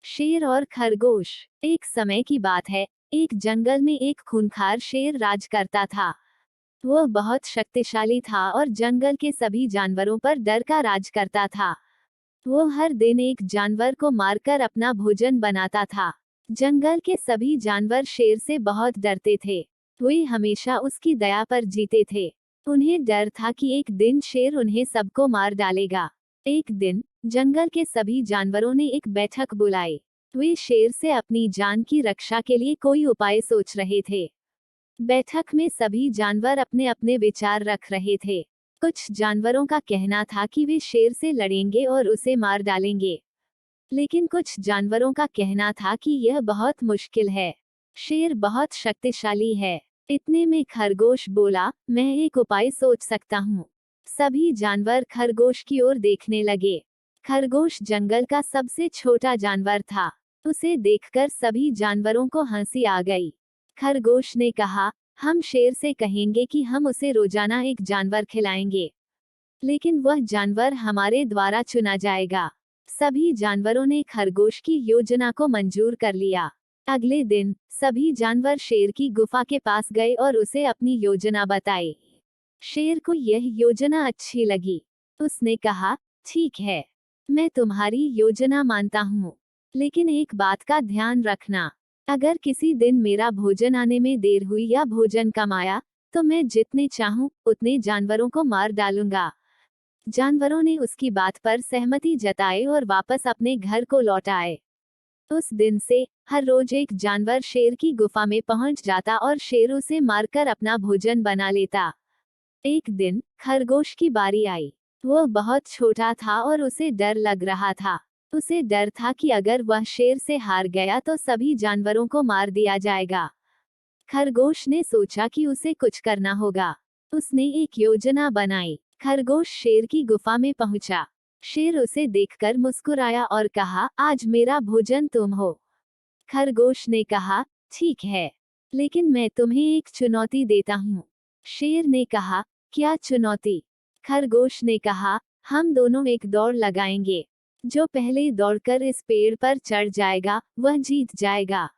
शेर और खरगोश। एक समय की बात है, एक जंगल में एक खूंखार शेर राज करता था। वह बहुत शक्तिशाली था और जंगल के सभी जानवरों पर डर का राज करता था। वो हर दिन एक जानवर को मारकर अपना भोजन बनाता था। जंगल के सभी जानवर शेर से बहुत डरते थे। वे हमेशा उसकी दया पर जीते थे। उन्हें डर था कि एक दिन शेर उन्हें सबको मार डालेगा। एक दिन जंगल के सभी जानवरों ने एक बैठक बुलाई। वे शेर से अपनी जान की रक्षा के लिए कोई उपाय सोच रहे थे। बैठक में सभी जानवर अपने अपने विचार रख रहे थे। कुछ जानवरों का कहना था कि वे शेर से लड़ेंगे और उसे मार डालेंगे, लेकिन कुछ जानवरों का कहना था कि यह बहुत मुश्किल है। शेर बहुत शक्तिशाली है। इतने में खरगोश बोला, मैं एक उपाय सोच सकता हूँ। सभी जानवर खरगोश की ओर देखने लगे। खरगोश जंगल का सबसे छोटा जानवर था। उसे देखकर सभी जानवरों को हंसी आ गई। खरगोश ने कहा, हम शेर से कहेंगे कि हम उसे रोजाना एक जानवर खिलाएंगे, लेकिन वह जानवर हमारे द्वारा चुना जाएगा। सभी जानवरों ने खरगोश की योजना को मंजूर कर लिया। अगले दिन सभी जानवर शेर की गुफा के पास गए और उसे अपनी योजना बताई। शेर को यह योजना अच्छी लगी। उसने कहा, ठीक है, मैं तुम्हारी योजना मानता हूँ, लेकिन एक बात का ध्यान रखना। अगर किसी दिन मेरा भोजन आने में देर हुई या भोजन कम आया, तो मैं जितने चाहूँ उतने जानवरों को मार डालूंगा। जानवरों ने उसकी बात पर सहमति जताई और वापस अपने घर को लौट आए। उस दिन से हर रोज एक जानवर शेर की गुफा में पहुंच जाता और शेर उसे मारकर अपना भोजन बना लेता। एक दिन खरगोश की बारी आई। वह बहुत छोटा था और उसे डर लग रहा था। उसे डर था कि अगर वह शेर से हार गया तो सभी जानवरों को मार दिया जाएगा। खरगोश ने सोचा कि उसे कुछ करना होगा। उसने एक योजना बनाई। खरगोश शेर की गुफा में पहुंचा। शेर उसे देखकर मुस्कुराया और कहा, आज मेरा भोजन तुम हो। खरगोश ने कहा, ठीक है, लेकिन मैं तुम्हें एक चुनौती देता हूँ। शेर ने कहा, क्या चुनौती? खरगोश ने कहा, हम दोनों एक दौड़ लगाएंगे। जो पहले दौड़कर इस पेड़ पर चढ़ जाएगा, वह जीत जाएगा।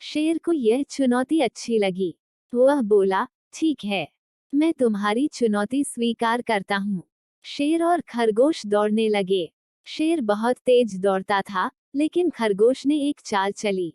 शेर को यह चुनौती अच्छी लगी। वह बोला, ठीक है, मैं तुम्हारी चुनौती स्वीकार करता हूँ। शेर और खरगोश दौड़ने लगे। शेर बहुत तेज दौड़ता था, लेकिन खरगोश ने एक चाल चली।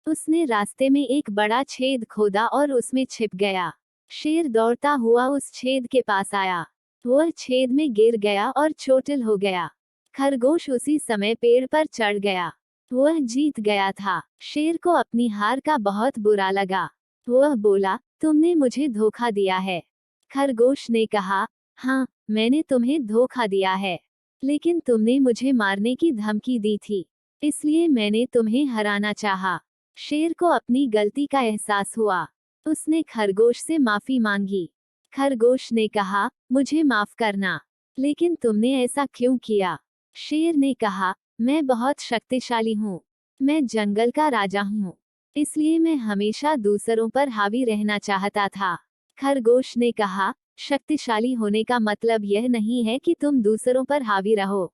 उसने रास्ते में एक बड़ा छेद खोदा और उसमें छिप गया। शेर दौड़ता हुआ उस छेद के पास आया। वह छेद में गिर गया और चोटिल हो गया। खरगोश उसी समय पेड़ पर चढ़ गया। वह जीत गया था। शेर को अपनी हार का बहुत बुरा लगा। वह बोला, तुमने मुझे धोखा दिया है। खरगोश ने कहा, हाँ, मैंने तुम्हें धोखा दिया है, लेकिन तुमने मुझे मारने की धमकी दी थी, इसलिए मैंने तुम्हें हराना चाहा। शेर को अपनी गलती का एहसास हुआ। उसने खरगोश से माफी मांगी। खरगोश ने कहा, मुझे माफ करना, लेकिन तुमने ऐसा क्यों किया? शेर ने कहा, मैं बहुत शक्तिशाली हूँ। मैं जंगल का राजा हूँ, इसलिए मैं हमेशा दूसरों पर हावी रहना चाहता था। खरगोश ने कहा, शक्तिशाली होने का मतलब यह नहीं है कि तुम दूसरों पर हावी रहो।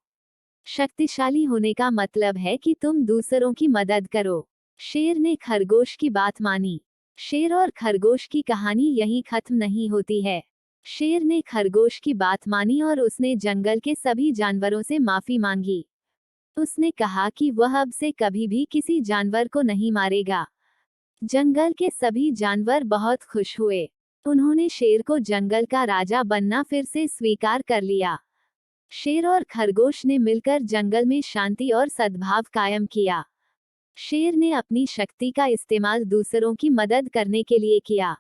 शक्तिशाली होने का मतलब है कि तुम दूसरों की मदद करो। शेर ने खरगोश की बात मानी। शेर और खरगोश की कहानी यहीं खत्म नहीं होती है। शेर ने खरगोश की बात मानी और उसने जंगल के सभी जानवरों से माफी मांगी। उसने कहा कि वह अब से कभी भी किसी जानवर को नहीं मारेगा। जंगल के सभी जानवर बहुत खुश हुए। उन्होंने शेर को जंगल का राजा बनना फिर से स्वीकार कर लिया। शेर और खरगोश ने मिलकर जंगल में शांति और सद्भाव कायम किया। शेर ने अपनी शक्ति का इस्तेमाल दूसरों की मदद करने के लिए किया।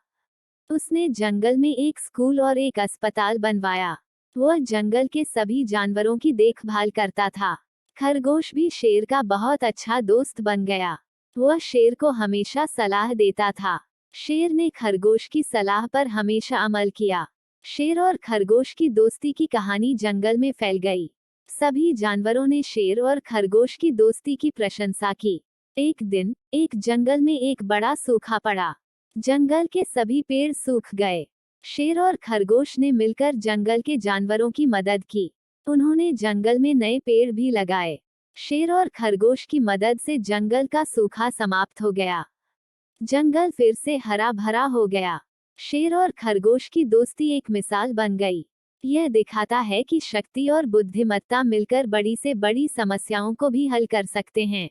उसने जंगल में एक स्कूल और एक अस्पताल बनवाया। वह जंगल के सभी जानवरों की देखभाल करता था। खरगोश भी शेर का बहुत अच्छा दोस्त बन गया। वह शेर को हमेशा सलाह देता था। शेर ने खरगोश की सलाह पर हमेशा अमल किया। शेर और खरगोश की दोस्ती की कहानी जंगल में फैल गई। सभी जानवरों ने शेर और खरगोश की दोस्ती की प्रशंसा की। एक दिन एक जंगल में एक बड़ा सूखा पड़ा। जंगल के सभी पेड़ सूख गए। शेर और खरगोश ने मिलकर जंगल के जानवरों की मदद की। उन्होंने जंगल में नए पेड़ भी लगाए। शेर और खरगोश की मदद से जंगल का सूखा समाप्त हो गया। जंगल फिर से हरा भरा हो गया। शेर और खरगोश की दोस्ती एक मिसाल बन गई। यह दिखाता है कि शक्ति और बुद्धिमत्ता मिलकर बड़ी से बड़ी समस्याओं को भी हल कर सकते हैं।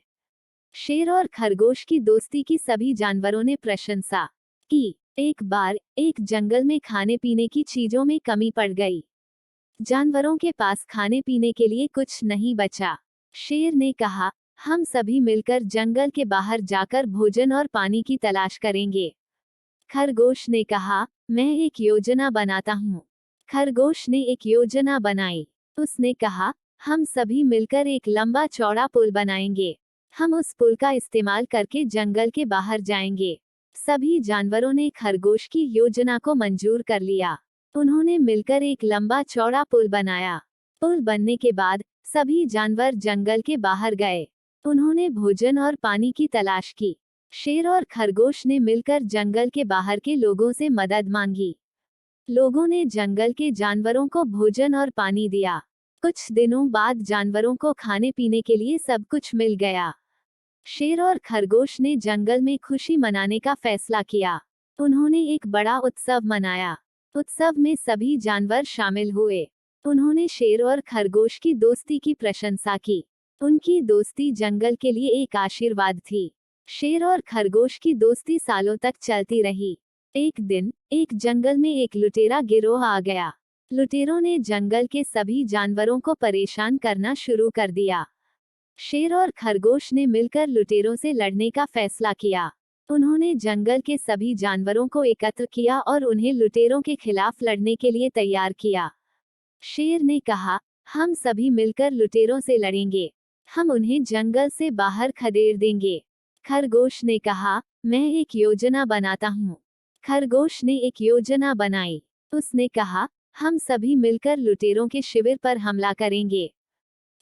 शेर और खरगोश की दोस्ती की सभी जानवरों ने प्रशंसा की। एक बार एक जंगल में खाने पीने की चीजों में कमी पड़ गई। जानवरों के पास खाने पीने के लिए कुछ नहीं बचा। शेर ने कहा, हम सभी मिलकर जंगल के बाहर जाकर भोजन और पानी की तलाश करेंगे। खरगोश ने कहा, मैं एक योजना बनाता हूँ। खरगोश ने एक योजना बनाई। उसने कहा, हम सभी मिलकर एक लंबा चौड़ा पुल बनाएंगे। हम उस पुल का इस्तेमाल करके जंगल के बाहर जाएंगे। सभी जानवरों ने खरगोश की योजना को मंजूर कर लिया। उन्होंने मिलकर एक लंबा चौड़ा पुल बनाया। पुल बनने के बाद सभी जानवर जंगल के बाहर गए। उन्होंने भोजन और पानी की तलाश की। शेर और खरगोश ने मिलकर जंगल के बाहर के लोगों से मदद मांगी। लोगों ने जंगल के जानवरों को भोजन और पानी दिया। कुछ दिनों बाद जानवरों को खाने पीने के लिए सब कुछ मिल गया। शेर और खरगोश ने जंगल में खुशी मनाने का फैसला किया। उन्होंने एक बड़ा उत्सव मनाया। उत्सव में सभी जानवर शामिल हुए। उन्होंने शेर और खरगोश की दोस्ती की प्रशंसा की। उनकी दोस्ती जंगल के लिए एक आशीर्वाद थी। शेर और खरगोश की दोस्ती सालों तक चलती रही। एक दिन एक जंगल में एक लुटेरा गिरोह आ गया। लुटेरों ने जंगल के सभी जानवरों को परेशान करना शुरू कर दिया। शेर और खरगोश ने मिलकर लुटेरों से लड़ने का फैसला किया। उन्होंने जंगल के सभी जानवरों को एकत्र किया और उन्हें लुटेरों के खिलाफ लड़ने के लिए तैयार किया। शेर ने कहा, हम सभी मिलकर लुटेरों से लड़ेंगे। हम उन्हें जंगल से बाहर खदेड़ देंगे। खरगोश ने कहा, मैं एक योजना बनाता हूँ। खरगोश ने एक योजना बनाई। उसने कहा, हम सभी मिलकर लुटेरों के शिविर पर हमला करेंगे।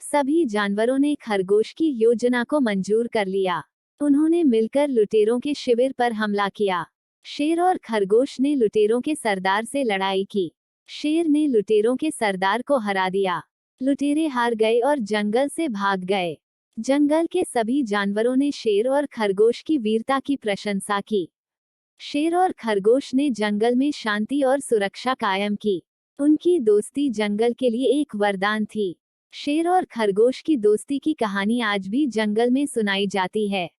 सभी जानवरों ने खरगोश की योजना को मंजूर कर लिया। उन्होंने मिलकर लुटेरों के शिविर पर हमला किया। शेर और खरगोश ने लुटेरों के सरदार से लड़ाई की। शेर ने लुटेरों के सरदार को हरा दिया। लुटेरे हार गए और जंगल से भाग गए। जंगल के सभी जानवरों ने शेर और खरगोश की वीरता की प्रशंसा की। शेर और खरगोश ने जंगल में शांति और सुरक्षा कायम की। उनकी दोस्ती जंगल के लिए एक वरदान थी। शेर और खरगोश की दोस्ती की कहानी आज भी जंगल में सुनाई जाती है।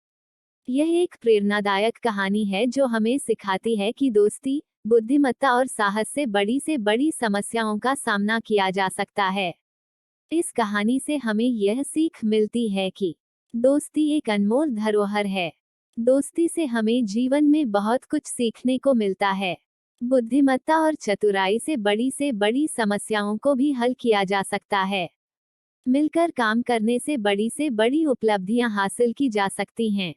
यह एक प्रेरणादायक कहानी है जो हमें सिखाती है कि दोस्ती, बुद्धिमत्ता और साहस से बड़ी समस्याओं का सामना किया जा सकता है। इस कहानी से हमें यह सीख मिलती है कि दोस्ती एक अनमोल धरोहर है। दोस्ती से हमें जीवन में बहुत कुछ सीखने को मिलता है। बुद्धिमत्ता और चतुराई से बड़ी समस्याओं को भी हल किया जा सकता है। मिलकर काम करने से बड़ी उपलब्धियां हासिल की जा सकती हैं।